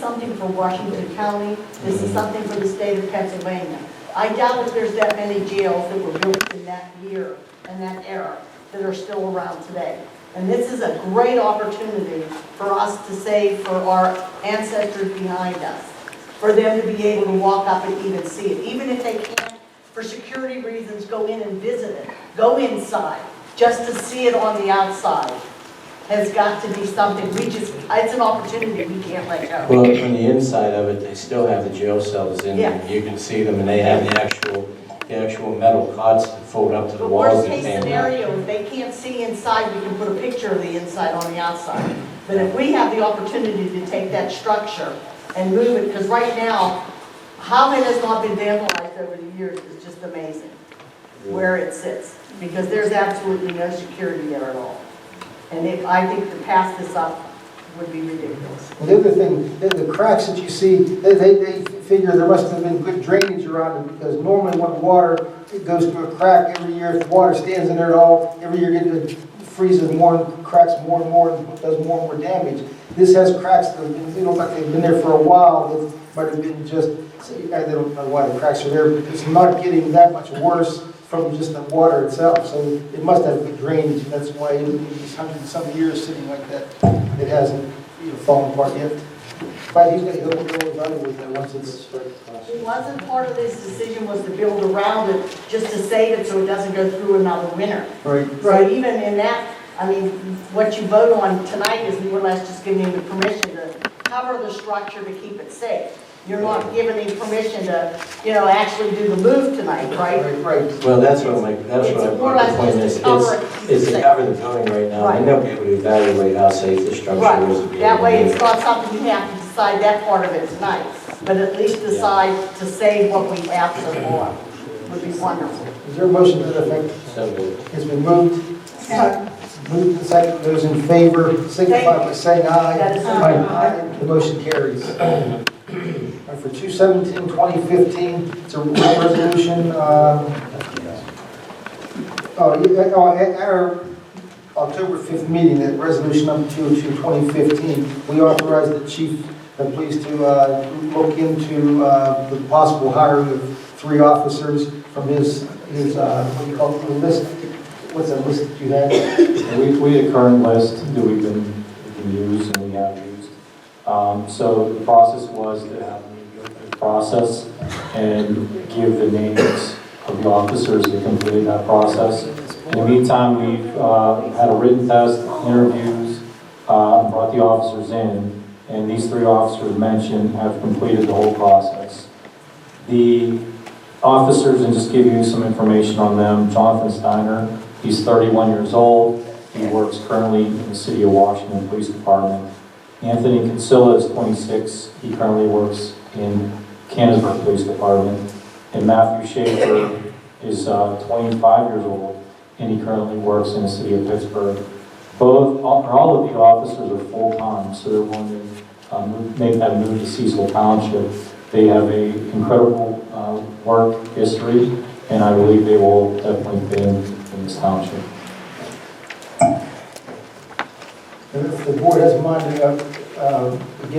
something for Washington County. This is something for the state of Pennsylvania. I doubt if there's that many jails that were built in that year and that era that are still around today. And this is a great opportunity for us to save for our ancestors behind us, for them to be able to walk up and even see it. Even if they can't, for security reasons, go in and visit it, go inside, just to see it on the outside has got to be something it's an opportunity we can't let go. Well, on the inside of it, they still have the jail cells in there. Yeah. You can see them, and they have the actual metal cots that fold up to the The walls. worst that case came scenario, if they can't see inside, we can put a picture of the inside on the outside. But if we have the opportunity to take that structure and move it, because right now, how it has not been vandalized over the years is just amazing, where it sits, because there's absolutely no security there at all. And I think to pass this up would be ridiculous. And the other thing, the cracks that you see, they figure there must have been good drainage around it, because normally when water goes through a crack every year, if the water stands in there at all, every year it freezes more and cracks more and more and does more and more damage. This has cracks that look like they've been there for a while. That might have been just, I don't know why the cracks are there, but it's not getting that much worse from just the water itself. So it must have good drainage, and that's why these 100-some years sitting like that, it hasn't fallen apart yet. But he'll evaluate that once it's. It wasn't part of this decision was to build around it, just to save it so it doesn't go through another winter. Right. So even in that, I mean, what you vote on tonight is more or less just giving him the permission to cover the structure to keep it safe. You're not giving him permission to, actually do the move tonight, right? Right. Well, that's what my more or less point just is. to cover it, keep it It's to safe. cover the building right now. Right. And they'll be able to evaluate how safe the structure Right, is. to be that able way to it's not something you have to decide that part of it tonight, but at least decide to save what we have so far, would be wonderful. Is there a motion to that effect? So moved. It's been moved. Moved and seconded. Those in favor signify by saying aye. That is Aye. The motion carries. And for 2/17/2015, it's a resolution, at our October 5th meeting, that resolution number 2/2/2015, we authorized the chief of police to look into the possible hiring of 3 officers from his what do you call it, list? What's that list that you had? We had a current list that we can use and we have used. So the process was to have a process and give the names of the officers that completed that process. In the meantime, we've had a written test, interviews, brought the officers in, and these 3 officers mentioned have completed the whole process. The officers, and just give you some information on them, Jonathan Steiner, he's 31 years old. He works currently in the City of Washington Police Department. Anthony Cecil is 26. He currently works in Canonsburg Police Department. And Matthew Schaefer is 25 years old, and he currently works in the City of Pittsburgh. All of the officers are full-time, so they're willing to make that move to Cecil Township. They have a incredible work history, and I believe they will definitely fit in this township. And if the board has in mind, again,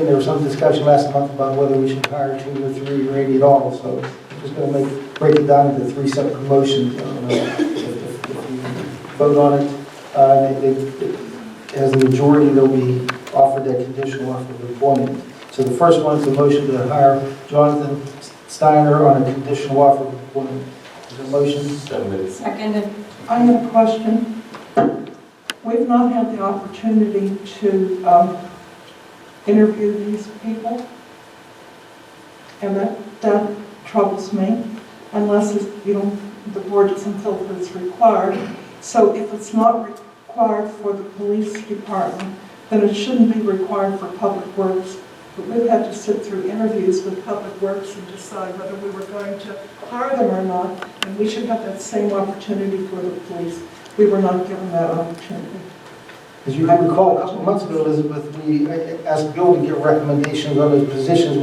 there was some discussion last month about whether we should hire 2 or 3 or 80 at all. So I'm just going to break it down into 3 separate motions. If you vote on it, as a majority, they'll be offered that conditional offer of employment. So the first one is a motion to hire Jonathan Steiner on a conditional offer of employment. Is there a motion? So moved. Seconded. I have a question. We've not had the opportunity to interview these people, and that troubles me, unless it's, the board doesn't feel that it's required. So if it's not required for the police department, then it shouldn't be required for Public Works. But we've had to sit through interviews with Public Works and decide whether we were going to hire them or not, and we should have that same opportunity for the police. We were not given that opportunity. As you might recall, a couple of months ago, Elizabeth, we asked Bill to give recommendations on those positions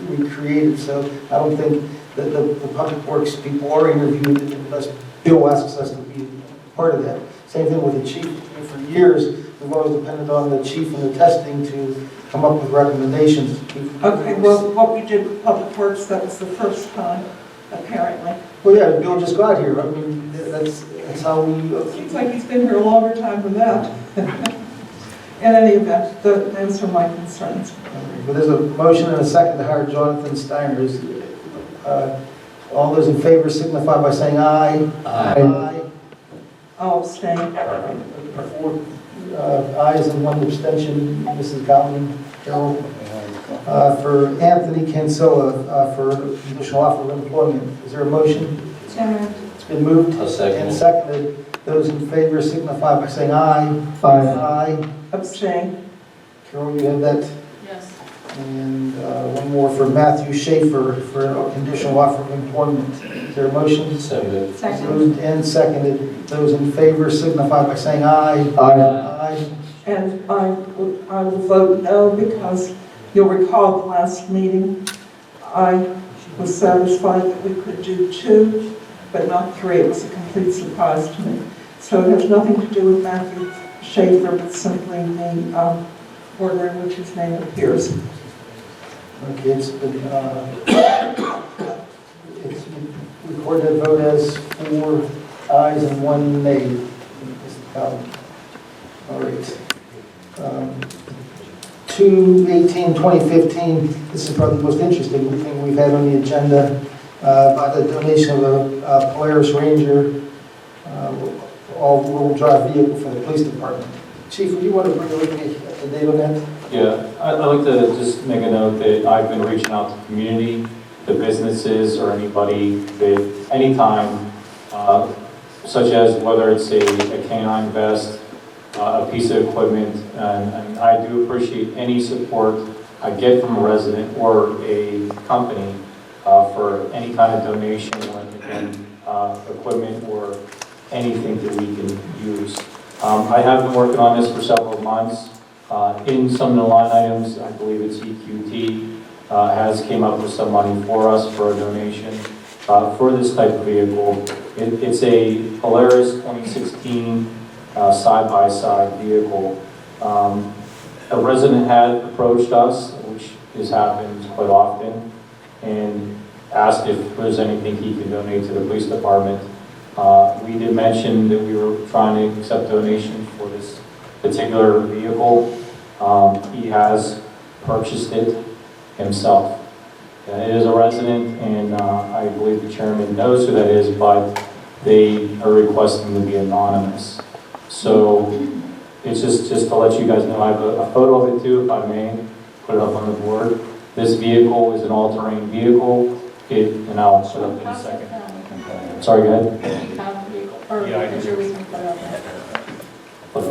we created. So I don't think that the Public Works people are interviewed unless Bill asks us to be part of that. Same thing with the chief. For years, we've always depended on the chief and the testing to come up with recommendations. Okay, well, what we did with Public Works, that was the first time, apparently. Well, yeah, Bill just got here. I mean, that's how we, Seems like he's been here a longer time than that. In any event, those are my concerns. but there's a motion and a second to hire Jonathan Steiner. All those in favor signify by saying aye. Aye. I'll abstain. 4 ayes and 1 abstention, Mrs. Gottlieb, Carol. For Anthony Cancella, for conditional offer of employment. Is there a motion? It's been moved I'll second and it. seconded. Those in favor signify by saying aye. Aye. Abstain. Carol, you have that? Yes. And one more for Matthew Schaefer for a conditional offer of employment. Is there a motion? Seconded. Moved and seconded. Those in favor signify by saying aye. Aye. And I will vote no because you'll recall the last meeting, I was satisfied that we could do 2, but not 3. It was a complete surprise to me. So it has nothing to do with Matthew Schaefer, but simply the order in which his name appears. Okay, it's been, it's recorded a vote as 4 ayes and 1 nay. Mr. Collins. All right. 2/18/2015, this is probably the most interesting thing we've had on the agenda, by the donation of a Polaris Ranger, all-wheel drive vehicle for the police department. Chief, would you want to bring a date on that? Yeah, I'd like to just make a note that I've been reaching out to the community, the businesses, or anybody that, anytime, such as whether it's a canine vest, a piece of equipment, and I do appreciate any support I get from a resident or a company for any kind of donation, like again, equipment or anything that we can use. I have been working on this for several months. In some of the line items, I believe it's EQT, has came up with some money for us for a donation for this type of vehicle. It's a Polaris 2016 side-by-side vehicle. A resident had approached us, which has happened quite often, and asked if there's anything he could donate to the police department. We did mention that we were trying to accept donations for this particular vehicle. He has purchased it himself. It is a resident, and I believe the chairman knows who that is, but they are requesting to be anonymous. So it's just to let you guys know, I have a photo of it too, if I may, put it up on the board. This vehicle is an all-terrain vehicle, and I'll put it up in a second. Sorry, go ahead. Yeah, I do.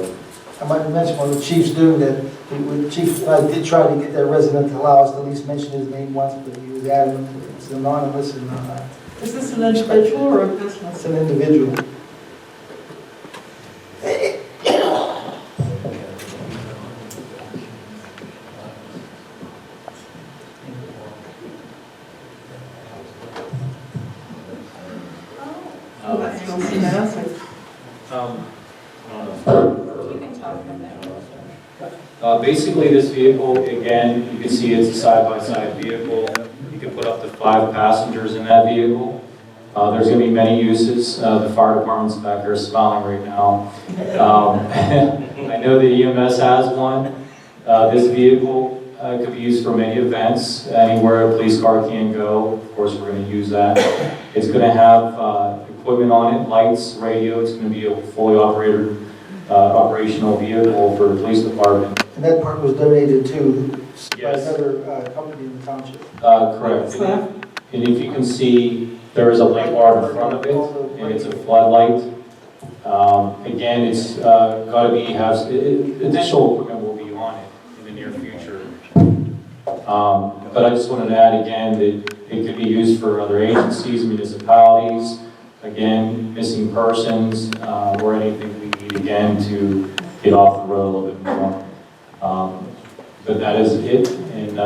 I might mention one of the chiefs doing that. The chief did try to get that resident to allow us to at least mention his name once, but he was adamant it's anonymous and Is this an individual or a it's business? an individual. Oh, that smells massive. Basically, this vehicle, again, you can see it's a side-by-side vehicle. You can put up to 5 passengers in that vehicle. There's going to be many uses. The fire department's back there smiling right now. I know the EMS has one. This vehicle could be used for many events, anywhere a police car can go. Of course, we're going to use that. It's going to have equipment on it, lights, radio. It's going to be a fully operational vehicle for the police department. And that part was donated to by Yes. another company in the township. Correct. And if you can see, there is a light bar in front of it, and it's a floodlight. Again, it's got to be, additional equipment will be on it in the near future. But I just wanted to add again that it could be used for other agencies, municipalities, again, missing persons, or anything we need again to get off the road a little bit more. But that is it, and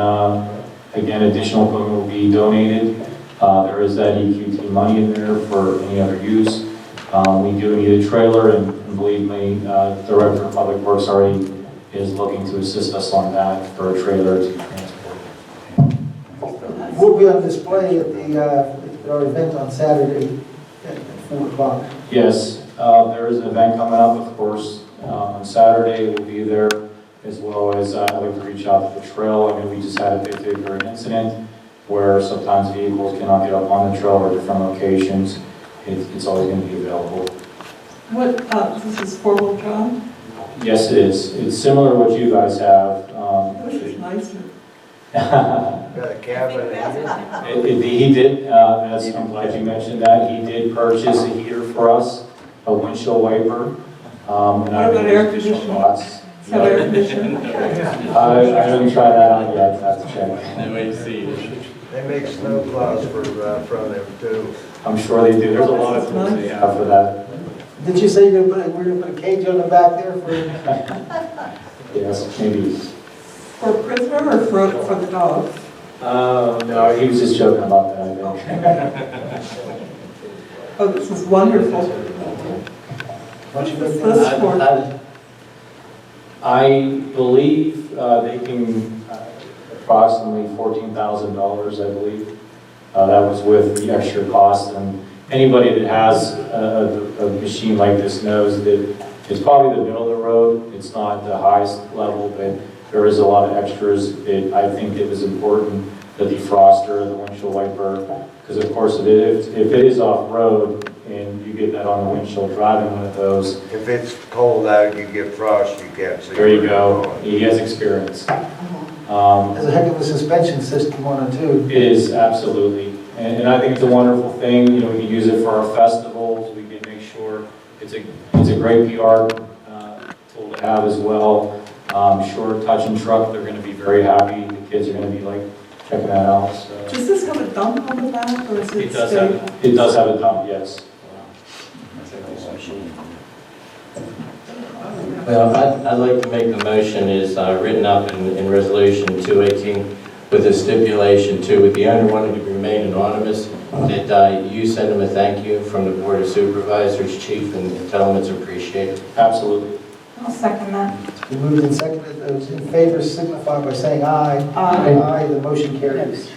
again, additional equipment will be donated. There is that EQT money in there for any other use. We do need a trailer, and believe me, the Director of Public Works already is looking to assist us on that for a trailer to transport. We'll be on display at our event on Saturday at 4 o'clock. Yes, there is an event coming up, of course, on Saturday. We'll be there, as well as I'd like to reach out to the trail. I mean, we just had a particular incident where sometimes vehicles cannot get up on the trail or different locations. It's always going to be available. What, this is four-wheel drive? Yes, it is. It's similar to what you guys have. This is nicer. Got a cabin in here? He did, I'm glad you mentioned that, he did purchase a heater for us, a windshield wiper. What about air conditioning? Have air conditioning? I haven't tried that out yet, I have to check. They make snow plows for from them too. I'm sure they do, there's a lot of tools they have for that. Did you say we're gonna put a cage on the back there for? Yes, maybe. For a prisoner or for the dog? No, he was just joking about that, I think. Oh, this is wonderful. Why don't you What's make this that? for? I believe they can approximately $14,000, I believe. That was with the extra cost, and anybody that has a machine like this knows that it's probably the middle of the road. It's not the highest level, but there is a lot of extras. I think it was important, the defroster, the windshield wiper, because of course if it is off-road and you get that on the windshield driving one of those, If it's cold out, you get frost, you can't see. there you where go. you're going. He has experience. There's a heck of a suspension system on it too. It is, absolutely. And I think it's a wonderful thing. You know, we can use it for our festivals. We can make sure it's a great PR tool to have as well. Sure, touch and truck, they're going to be very happy. The kids are going to be like checking that out. So. Does this have a dump on the back or is it stable? It does have a dump, yes. Well, I'd like to make the motion is written up in Resolution 218 with a stipulation too, with the owner wanting to remain anonymous, that you send him a thank you from the Board of Supervisors, Chief, and tell him it's appreciated. Absolutely. I'll second that. We moved and seconded. Those in favor signify by saying aye. Aye. Aye, the motion carries.